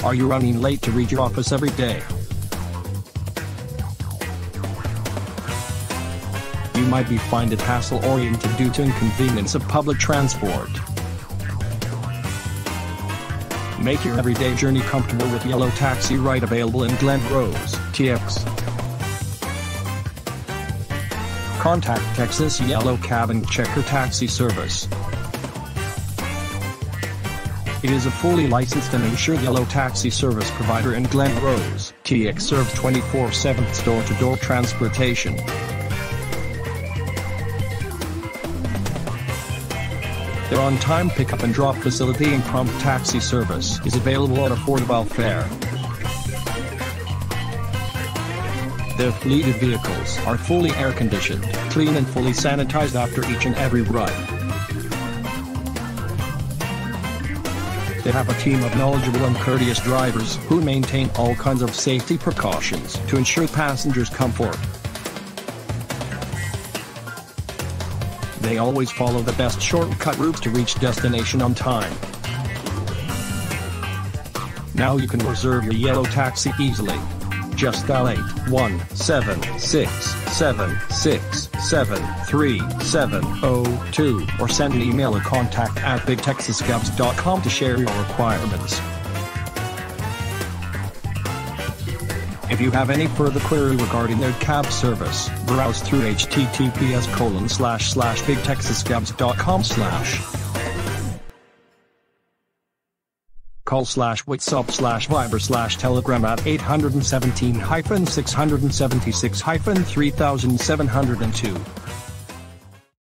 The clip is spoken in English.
Are you running late to reach your office every day? You might be find it hassle-oriented due to inconvenience of public transport. Make your everyday journey comfortable with Yellow Taxi Ride, available in Glen Rose, TX. Contact Texas Yellow Cab and Checker Taxi Service. It is a fully licensed and insured Yellow Taxi service provider in Glen Rose, TX. Serves 24/7 door-to-door transportation. Their on-time pickup and drop facility and prompt taxi service is available at affordable fare. Their fleet of vehicles are fully air-conditioned, clean and fully sanitized after each and every ride. They have a team of knowledgeable and courteous drivers who maintain all kinds of safety precautions to ensure passengers' comfort. They always follow the best shortcut routes to reach destination on time. Now you can reserve your Yellow Taxi easily. Just dial 817-676-733702 or send an email at contact@bigtexascabs.com to share your requirements. If you have any further query regarding their cab service, browse through https://bigtexascabs.com/ Call /WhatsApp/Viber/Telegram at 817-676-3702.